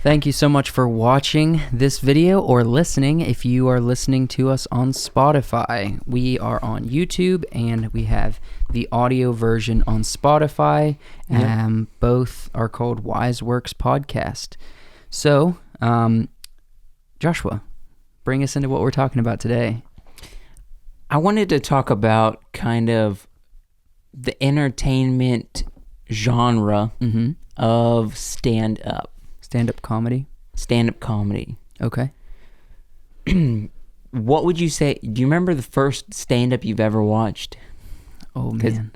Thank you so much for watching this video or listening if you are listening to us on Spotify. We are on YouTube and we have the audio version on Spotify. Yep. Both are called Wise Works Podcast. So, Joshua, bring us into what we're talking about today. I wanted to talk about kind of the entertainment genre of stand-up. Stand-up comedy? Stand-up comedy. Okay. What would you say? Do you remember the first stand-up you've ever watched? Oh, man.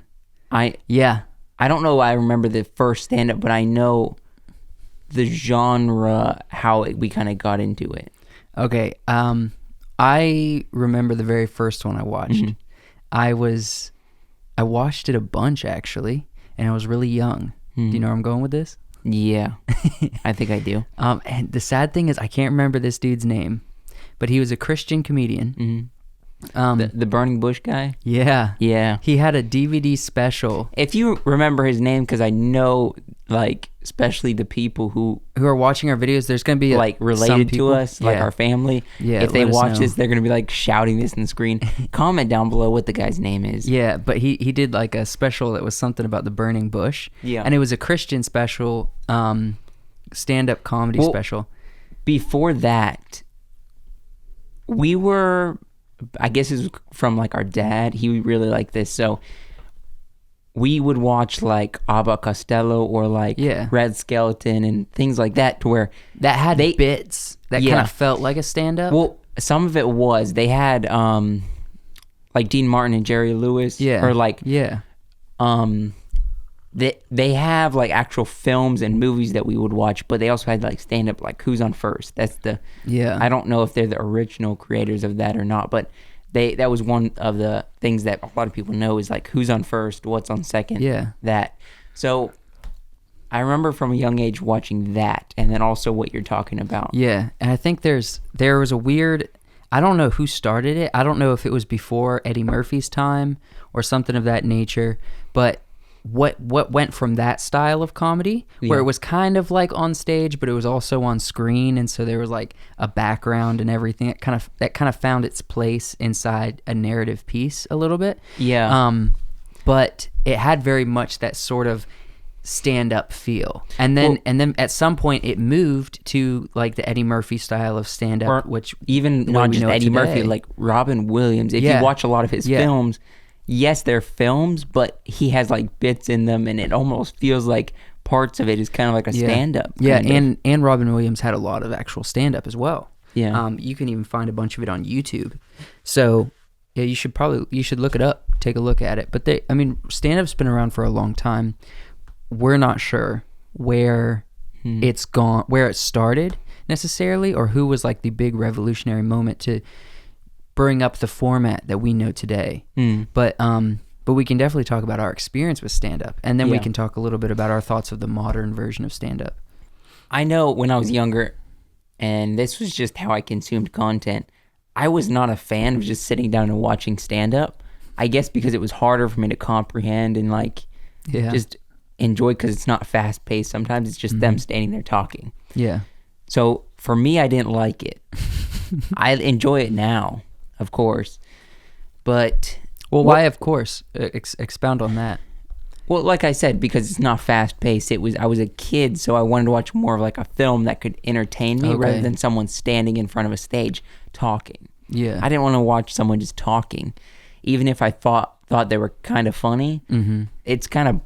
I don't know why I remember the first stand-up, but I know the genre, how we kind of got into it. Okay. I remember the very first one I watched. I watched it a bunch, actually, and I was really young. Do you know where I'm going with this? Yeah, I think I do. And the sad thing is I can't remember this dude's name, but he was a Christian comedian. The Burning Bush guy? Yeah. Yeah. He had a DVD special. If you remember his name, because I know, like, especially the people who are watching our videos, there's going to be like related to us, like our family. Yeah, if they watch this, they're going to be like shouting this in the screen. Comment down below what the guy's name is. Yeah, but he did like a special that was something about the burning bush. Yeah. And it was a Christian special, stand-up comedy special. Before that, we were, I guess it was from like our dad. He really liked this, so we would watch like Abbott Costello or like Red Skeleton and things like that, to where that had bits that kind of felt like a stand-up. Well, some of it was. They had like Dean Martin and Jerry Lewis. Yeah. Or like they have like actual films and movies that we would watch, but they also had like stand-up, like Who's on First. That's the I don't know if they're the original creators of that or not, but that was one of the things that a lot of people know is like Who's on First, What's on Second. Yeah. That. So I remember from a young age watching that, and then also what you're talking about. Yeah, and I think there was a weird, I don't know who started it. I don't know if it was before Eddie Murphy's time or something of that nature, but what went from that style of comedy where it was kind of like on stage, but it was also on screen, and so there was like a background and everything that kind of found its place inside a narrative piece a little bit. But it had very much that sort of stand-up feel, and then at some point it moved to like the Eddie Murphy style of stand-up, which even not just Eddie Murphy, like Robin Williams. If you watch a lot of his films, yes, they're films, but he has like bits in them, and it almost feels like parts of it is kind of like a stand-up. Yeah, and Robin Williams had a lot of actual stand-up as well. Yeah. You can even find a bunch of it on YouTube. So yeah, you should look it up, take a look at it. But stand-up's been around for a long time. We're not sure where it's gone, where it started necessarily, or who was like the big revolutionary moment to bring up the format that we know today. But we can definitely talk about our experience with stand-up, and then we can talk a little bit about our thoughts of the modern version of stand-up. I know when I was younger, and this was just how I consumed content, I was not a fan of just sitting down and watching stand-up. I guess because it was harder for me to comprehend and like just enjoy, because it's not fast-paced. Sometimes it's just them standing there talking. Yeah. So for me, I didn't like it. I enjoy it now, of course, but why of course? Expound on that. Well, like I said, because it's not fast-paced. I was a kid, so I wanted to watch more of like a film that could entertain me rather than someone standing in front of a stage talking. Yeah. I didn't want to watch someone just talking, even if I thought they were kind of funny. It's kind of,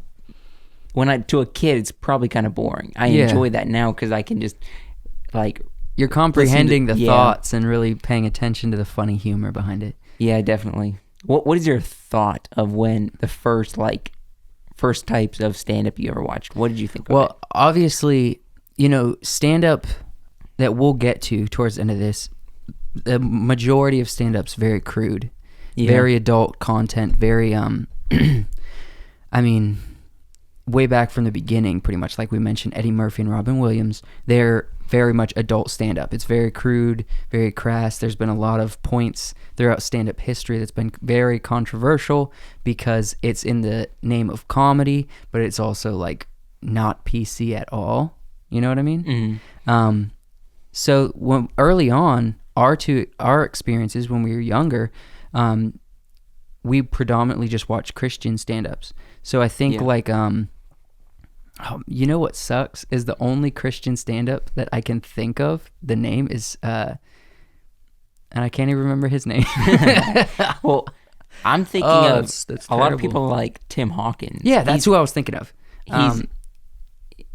to a kid, it's probably kind of boring. I enjoy that now because I can just like, you're comprehending the thoughts and really paying attention to the funny humor behind it. Yeah, definitely. What is your thought of when the first types of stand-up you ever watched? What did you think of it? Well, obviously, stand-up that we'll get to towards the end of this, the majority of stand-up's very crude, very adult content, very, way back from the beginning, pretty much, like we mentioned, Eddie Murphy and Robin Williams, they're very much adult stand-up. It's very crude, very crass. There's been a lot of points throughout stand-up history that's been very controversial because it's in the name of comedy, but it's also like not PC at all. You know what I mean? Mm-hmm. So when early on, our experiences when we were younger, we predominantly just watched Christian stand-ups. So I think you know what sucks is the only Christian stand-up that I can think of. The name is, and I can't even remember his name. Well, I'm thinking of that's a lot of terrible. people like Tim Hawkins. Yeah, that's who I was thinking of.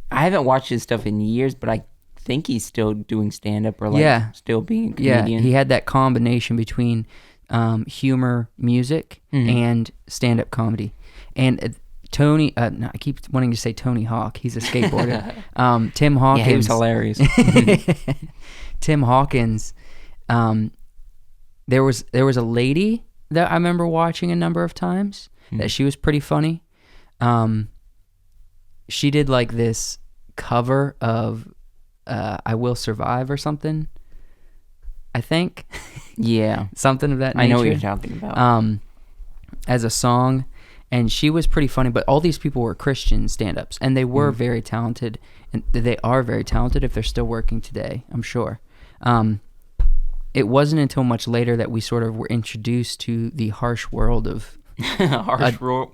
I haven't watched his stuff in years, but I think he's still doing stand-up or still being a Yeah, comedian. he had that combination between humor, music, and stand-up comedy. And Tony, no, I keep wanting to say Tony Hawk. He's a skateboarder. Tim Hawkins. Yeah, he was hilarious. Tim Hawkins. There was a lady that I remember watching a number of times that she was pretty funny. She did like this cover of I Will Survive or something, I think. Yeah. Something of that nature. I know what you're talking about. As a song, and she was pretty funny, but all these people were Christian stand-ups, and they were very talented, and they are very talented if they're still working today, I'm sure. It wasn't until much later that we sort of were introduced to the harsh world of...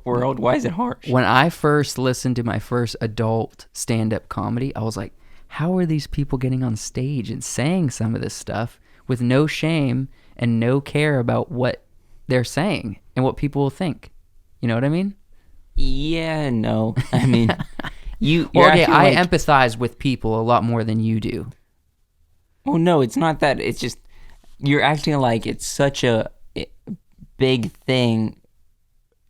World? Why is it harsh? When I first listened to my first adult stand-up comedy, I was like, how are these people getting on stage and saying some of this stuff with no shame and no care about what they're saying and what people will think? You know what I mean? Yeah, no. I mean, I empathize with people a lot more than you do. Oh, no, it's not that. It's just you're acting like it's such a big thing,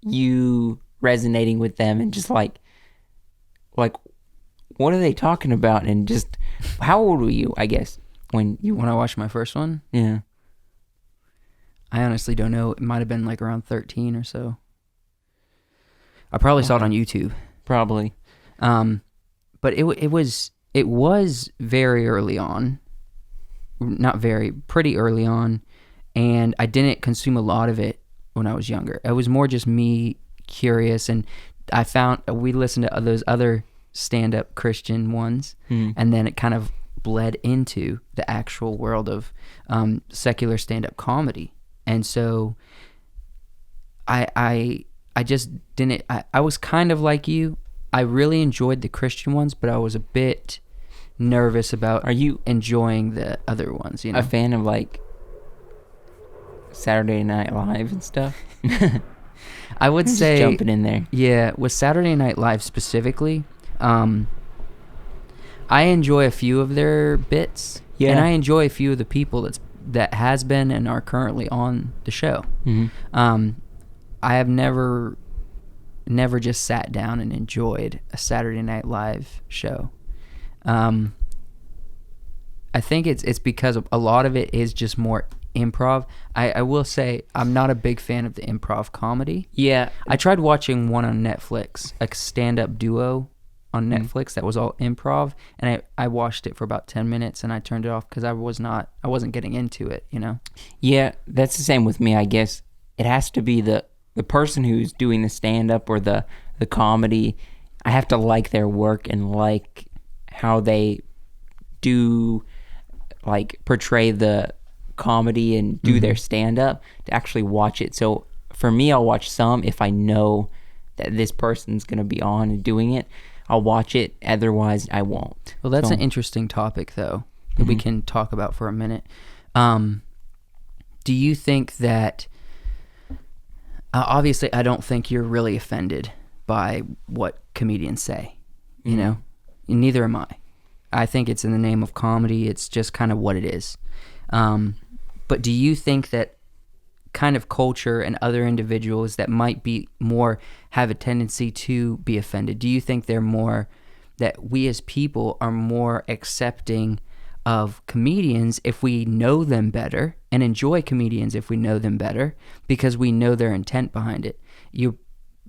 you resonating with them and just like what are they talking about? And just, how old were you, I guess, when I watched my first one? Yeah. I honestly don't know. It might have been like around 13 or so. I probably saw it on YouTube. Probably. But it was very early on. Pretty early on. And I didn't consume a lot of it when I was younger. It was more just me curious, and we listened to those other stand-up Christian ones, and then it kind of bled into the actual world of secular stand-up comedy. And so I just didn't, I was kind of like you. I really enjoyed the Christian ones, but I was a bit nervous about enjoying the other ones, you know? A fan of like Saturday Night Live and stuff? I would say just jumping in there. Yeah, with Saturday Night Live specifically, I enjoy a few of their bits, and I enjoy a few of the people that has been and are currently on the show. I have never just sat down and enjoyed a Saturday Night Live show. I think it's because a lot of it is just more improv. I will say I'm not a big fan of the improv comedy. Yeah. I tried watching one on Netflix, a stand-up duo on Netflix that was all improv, and I watched it for about 10 minutes and I turned it off because I wasn't getting into it, you know? Yeah, that's the same with me, I guess. It has to be the person who's doing the stand-up or the comedy. I have to like their work and like how they do, like, portray the comedy and do their stand-up to actually watch it. So for me, I'll watch some if I know that this person's going to be on and doing it. I'll watch it. Otherwise, I won't. Well, that's an interesting topic, though, that we can talk about for a minute. Do you think that... obviously, I don't think you're really offended by what comedians say, you know? And neither am I. I think it's in the name of comedy. It's just kind of what it is. But do you think that kind of culture and other individuals that might be more have a tendency to be offended, do you think they're more, that we as people are more accepting of comedians if we know them better, and enjoy comedians if we know them better because we know their intent behind it?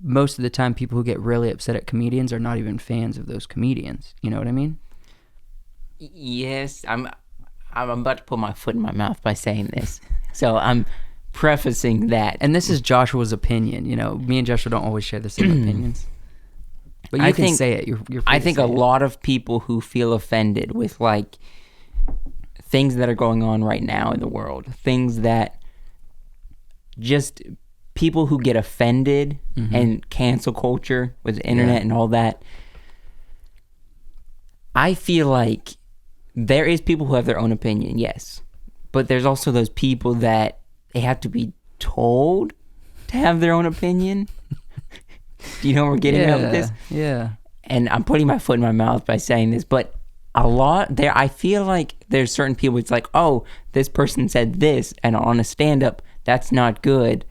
Most of the time, people who get really upset at comedians are not even fans of those comedians. You know what I mean? Yes, I'm about to put my foot in my mouth by saying this, so I'm prefacing that. And this is Joshua's opinion. You know, me and Joshua don't always share the same opinions. But you can say it. You're free I to think say a it. lot of people who feel offended with like things that are going on right now in the world, things that just people who get offended and cancel culture with the internet and all that. I feel like there is people who have their own opinion, yes. But there's also those people that they have to be told to have their own opinion. Do you know where we're getting at with this? Yeah. And I'm putting my foot in my mouth by saying this, but a lot there, I feel like there's certain people, it's like, oh, this person said this, and on a stand-up, that's not good.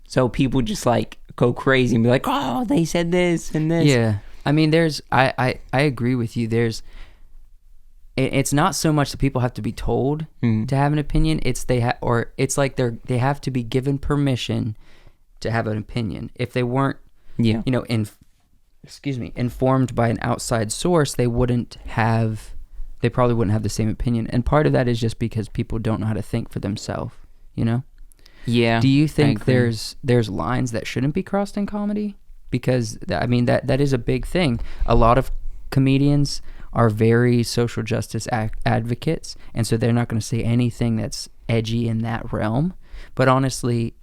So people just like go crazy and be like, oh, they said this and this. Yeah. I mean, I agree with you. It's not so much that people have to be told to have an opinion. It's it's like they have to be given permission to have an opinion. If they weren't, informed by an outside source, they probably wouldn't have the same opinion. And part of that is just because people don't know how to think for themselves, Yeah. Do you think there's lines that shouldn't be crossed in comedy? Because that is a big thing. A lot of comedians are very social justice advocates, and so they're not going to say anything that's edgy in that realm. But honestly,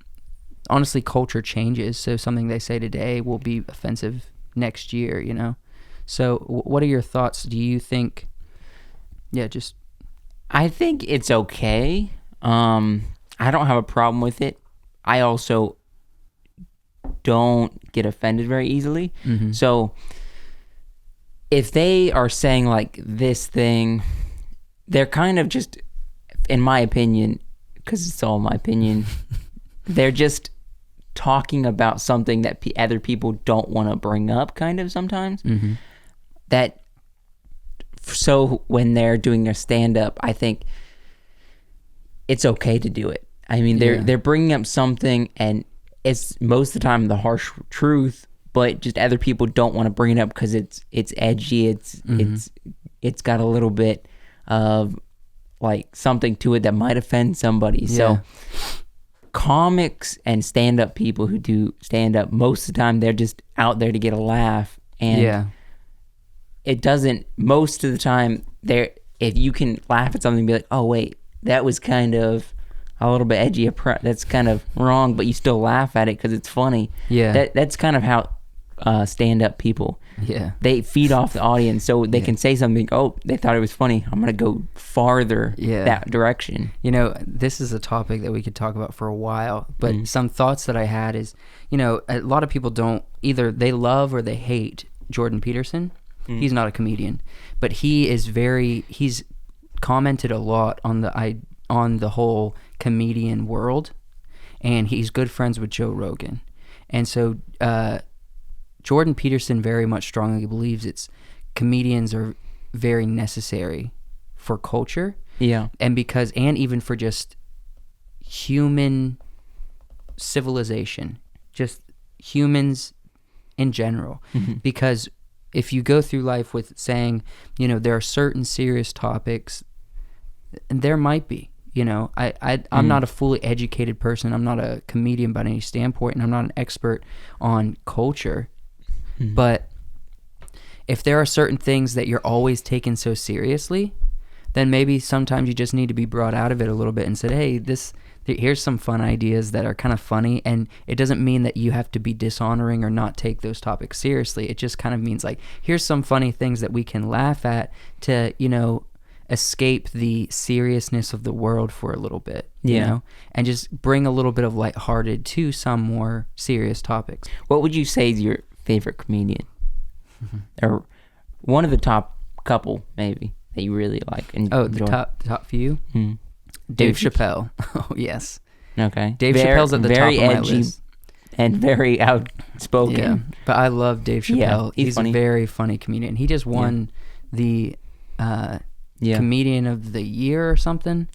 culture changes, so something they say today will be offensive next year, So what are your thoughts? Do you think, I think it's okay. I don't have a problem with it. I also don't get offended very easily. So if they are saying like this thing, they're kind of just, in my opinion, because it's all my opinion, they're just talking about something that other people don't want to bring up kind of sometimes. So when they're doing their stand-up, I think it's okay to do it. I mean, they're bringing up something, and it's most of the time the harsh truth, but just other people don't want to bring it up because it's edgy. It's got a little bit of like something to it that might offend somebody. So comics and stand-up people who do stand-up, most of the time they're just out there to get a laugh, and it doesn't, most of the time, if you can laugh at something and be like, oh wait, that was kind of a little bit edgy, that's kind of wrong, but you still laugh at it because it's funny. That's kind of how stand-up people, they feed off the audience, so they can say something, oh, they thought it was funny, I'm gonna go farther that direction. This is a topic that we could talk about for a while, but some thoughts that I had is, a lot of people don't, either they love or they hate Jordan Peterson. He's not a comedian, but he's commented a lot on the whole comedian world, and he's good friends with Joe Rogan. And so Jordan Peterson very much strongly believes comedians are very necessary for culture. And even for just human civilization, just humans in general. Because if you go through life with saying, there are certain serious topics, and there might be, I'm not a fully educated person. I'm not a comedian by any standpoint, and I'm not an expert on culture. But if there are certain things that you're always taking so seriously, then maybe sometimes you just need to be brought out of it a little bit and said, hey, here's some fun ideas that are kind of funny. And it doesn't mean that you have to be dishonoring or not take those topics seriously. It just kind of means like, here's some funny things that we can laugh at to, escape the seriousness of the world for a little bit, and just bring a little bit of lighthearted to some more serious topics. What would you say is your favorite comedian? Or one of the top couple, maybe, that you really like? And the top few? Dave Chappelle. Oh, yes. Okay. Dave Chappelle's at the top of my edgy list. And very outspoken. Yeah, but I love Dave Chappelle. He's funny. A very funny comedian. He just won the Comedian of the Year or something.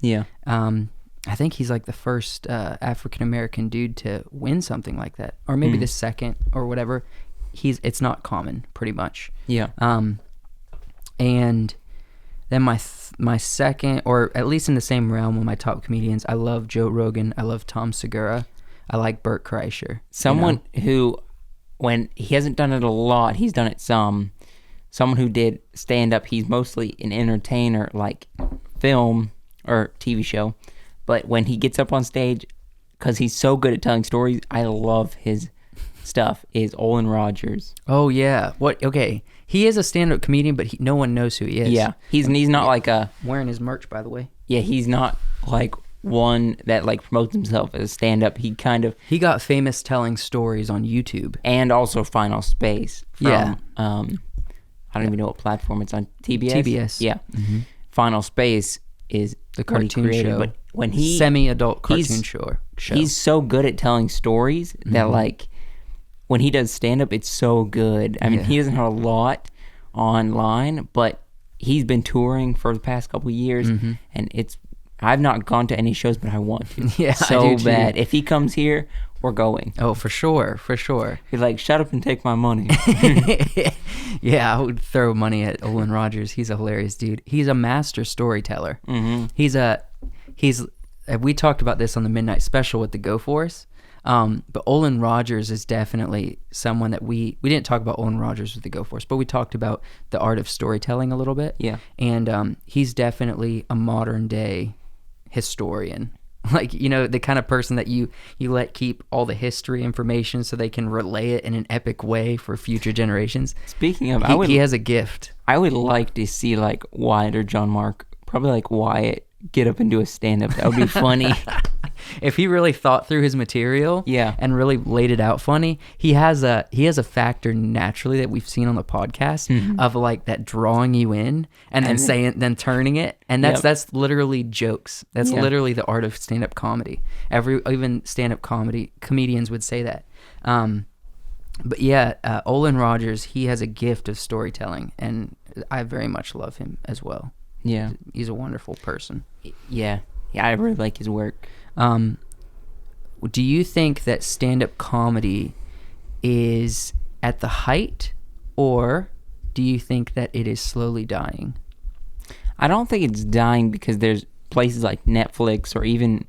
I think he's like the first African-American dude to win something like that. Or maybe the second or whatever. It's not common, pretty much. And then my second, or at least in the same realm of my top comedians, I love Joe Rogan. I love Tom Segura. I like Bert Kreischer. Someone who when he hasn't done it a lot, he's done it some. Someone who did stand up, he's mostly an entertainer, like film or TV show. But when he gets up on stage, because he's so good at telling stories, I love his stuff, is Olin Rogers. Oh yeah. What? Okay. He is a stand-up comedian, but no one knows who he is. Yeah, he's not like a... I'm wearing his merch, by the way. Yeah, he's not like one that like promotes himself as a stand-up. He got famous telling stories on YouTube. And also Final Space from, Yeah. I don't even know what platform it's on. TBS? TBS. Yeah. Mm-hmm. Final Space is The what he cartoon created, show. but when he... Semi-adult cartoon show. He's so good at telling stories that like when he does stand-up, it's so good. I mean, he doesn't have a lot online, but he's been touring for the past couple of years, and I've not gone to any shows, but I want to. Yeah, so I do too. bad. If he comes here, we're going. Oh, for sure. He's like, shut up and take my money. Yeah, I would throw money at Olin Rogers. He's a hilarious dude. He's a master storyteller. We talked about this on the Midnight Special with the Go Force. But Olin Rogers is definitely someone that we didn't talk about Olin Rogers with the Go Force, but we talked about the art of storytelling a little bit. Yeah. And he's definitely a modern day historian. Like, you know, the kind of person that you let keep all the history information so they can relay it in an epic way for future generations. Speaking of, he has a gift. I would like to see like Wyatt or John Mark, probably like Wyatt, get up and do a stand-up. That would be funny. If he really thought through his material, and really laid it out funny, he has a factor naturally that we've seen on the podcast of like that drawing you in and then turning it, and that's literally jokes. That's literally the art of stand-up comedy. Even stand-up comedians would say that. But yeah, Olin Rogers, he has a gift of storytelling, and I very much love him as well. Yeah, he's a wonderful person. Yeah, I really like his work. Do you think that stand-up comedy is at the height, or do you think that it is slowly dying? I don't think it's dying because there's places like Netflix or even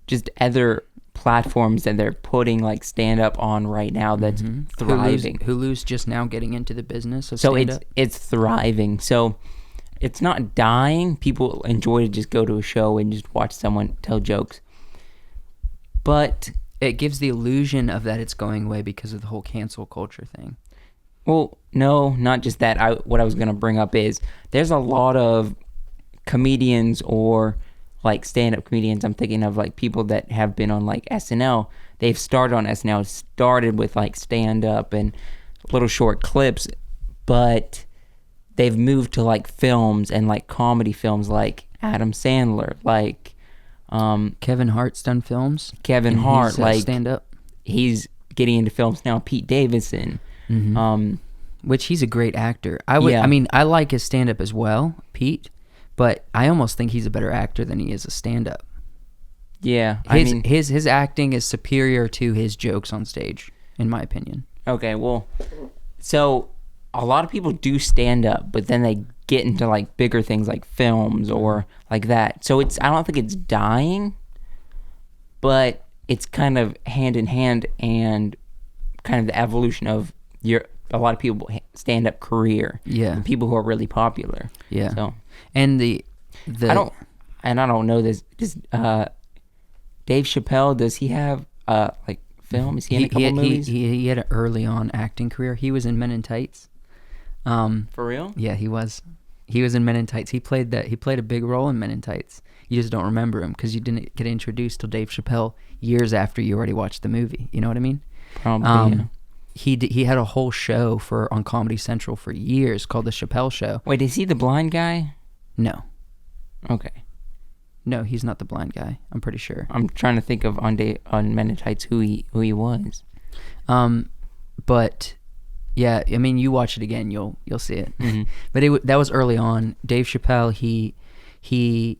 just other platforms that they're putting like stand-up on right now that's thriving. Hulu's just now getting into the business of stand-up. So it's thriving. So it's not dying. People enjoy to just go to a show and just watch someone tell jokes. But it gives the illusion of that it's going away because of the whole cancel culture thing. Well, no, not just that. What I was going to bring up is there's a lot of comedians or like stand-up comedians. I'm thinking of like people that have been on like SNL. They've started on SNL, started with like stand-up and little short clips, but they've moved to like films and like comedy films like Adam Sandler, like Kevin Hart's done films. Kevin Hart, like stand-up. He's getting into films now. Pete Davidson, which he's a great actor. I mean, I like his stand-up as well, Pete, but I almost think he's a better actor than he is a stand-up. Yeah, his acting is superior to his jokes on stage, in my opinion. Okay, well, so a lot of people do stand-up, but then they get into like bigger things like films or like that. So I don't think it's dying, but it's kind of hand in hand and kind of the evolution of a lot of people stand-up career. Yeah, and people who are really popular. Yeah. So and I don't know this. Does Dave Chappelle, does he have like film? Is he in a couple movies? He had an early on acting career. He was in Men in Tights. For real? Yeah, he was. He was in Men in Tights. He played a big role in Men in Tights. You just don't remember him because you didn't get introduced to Dave Chappelle years after you already watched the movie. You know what I mean? Probably. Yeah. He had a whole show on Comedy Central for years called The Chappelle Show. Wait, is he the blind guy? No. Okay. No, he's not the blind guy. I'm pretty sure. I'm trying to think of on Men in Tights who he was. But yeah, I mean, you watch it again, you'll see it. Mm-hmm. But that was early on. Dave Chappelle, he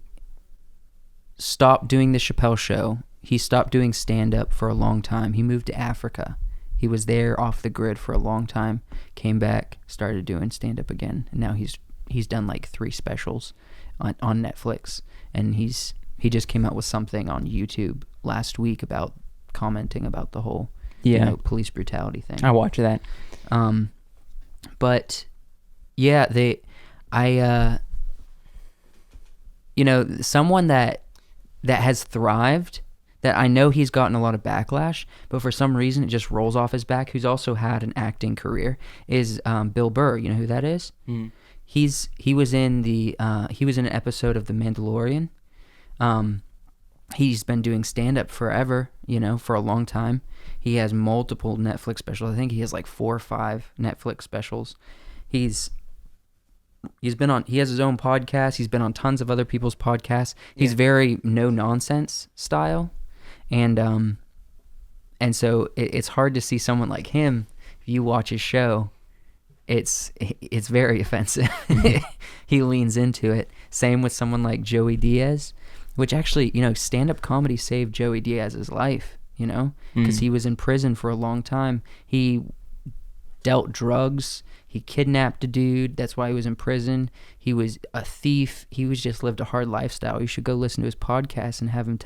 stopped doing the Chappelle Show. He stopped doing stand-up for a long time. He moved to Africa. He was there off the grid for a long time. Came back, started doing stand-up again, and now he's done like 3 specials on Netflix. And he just came out with something on YouTube last week about commenting about the whole Yeah. police brutality thing. I watch that. But yeah, someone that has thrived, that I know he's gotten a lot of backlash, but for some reason it just rolls off his back, who's also had an acting career, is Bill Burr. You know who that is? Mm. He was in an episode of The Mandalorian. He's been doing stand-up forever, for a long time. He has multiple Netflix specials. I think he has like 4 or 5 Netflix specials. He has his own podcast. He's been on tons of other people's podcasts. He's very no nonsense style. And so it's hard to see someone like him. If you watch his show, it's very offensive. He leans into it. Same with someone like Joey Diaz, which actually, stand-up comedy saved Joey Diaz's life, because he was in prison for a long time. He dealt drugs. He kidnapped a dude. That's why he was in prison. He was a thief. He just lived a hard lifestyle. You should go listen to his podcast and have him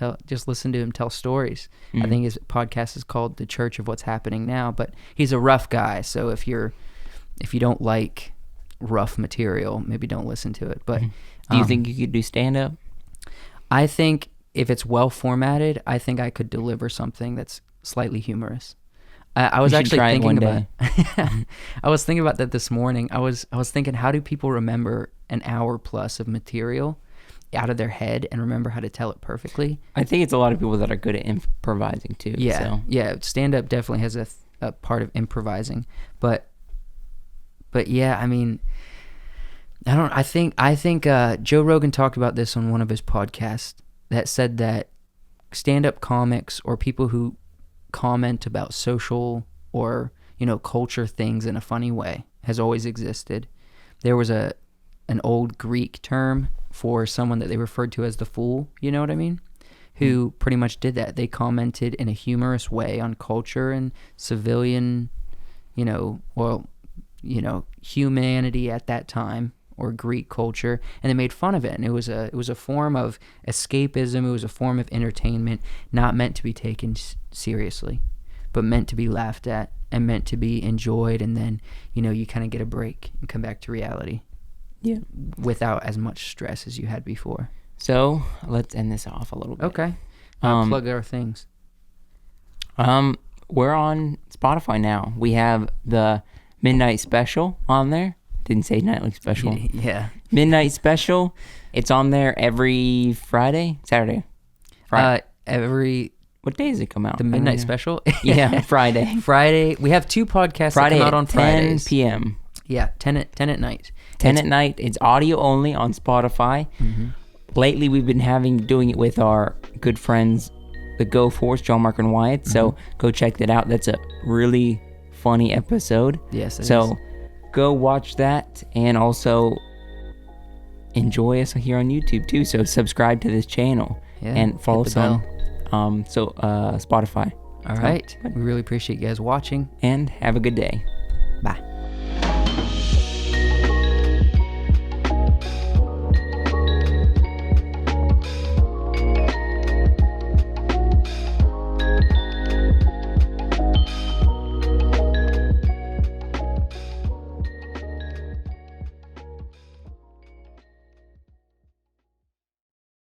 listen to him tell stories. I think his podcast is called The Church of What's Happening Now, but he's a rough guy. So if you don't like rough material, maybe don't listen to it. But do you think you could do stand-up? I think if it's well formatted, I think I could deliver something that's slightly humorous. I was actually thinking about I was thinking about that this morning. I was thinking, how do people remember an hour plus of material out of their head and remember how to tell it perfectly? I think it's a lot of people that are good at improvising too. Yeah, so. Yeah. Stand-up definitely has a part of improvising, but yeah, I mean, I think Joe Rogan talked about this on one of his podcasts, that said that stand-up comics, or people who comment about social or culture things in a funny way, has always existed. There was an old Greek term for someone that they referred to as the fool, you know what I mean, who pretty much did that. They commented in a humorous way on culture and civilian, humanity at that time, or Greek culture, and they made fun of it. And it was a form of escapism. It was a form of entertainment, not meant to be taken seriously, but meant to be laughed at and meant to be enjoyed. And then, you kind of get a break and come back to reality. Yeah. Without as much stress as you had before. So let's end this off a little bit. Okay. Plug our things. We're on Spotify now. We have the Midnight Special on there. Didn't say nightly special. Yeah. Midnight Special. It's on there every Saturday. What day does it come out? The Midnight Special? Yeah, Friday. Friday. We have 2 podcasts that come out on Fridays. 10 p.m. Yeah, 10 at night. 10 at night. It's audio only on Spotify. Mm-hmm. Lately, we've been doing it with our good friends, the Go Force, John, Mark, and Wyatt. Mm-hmm. So go check that out. That's a really funny episode. Yes, it is. So go watch that, and also enjoy us here on YouTube too. So subscribe to this channel and follow us on Spotify. All right. We really appreciate you guys watching. And have a good day. Bye.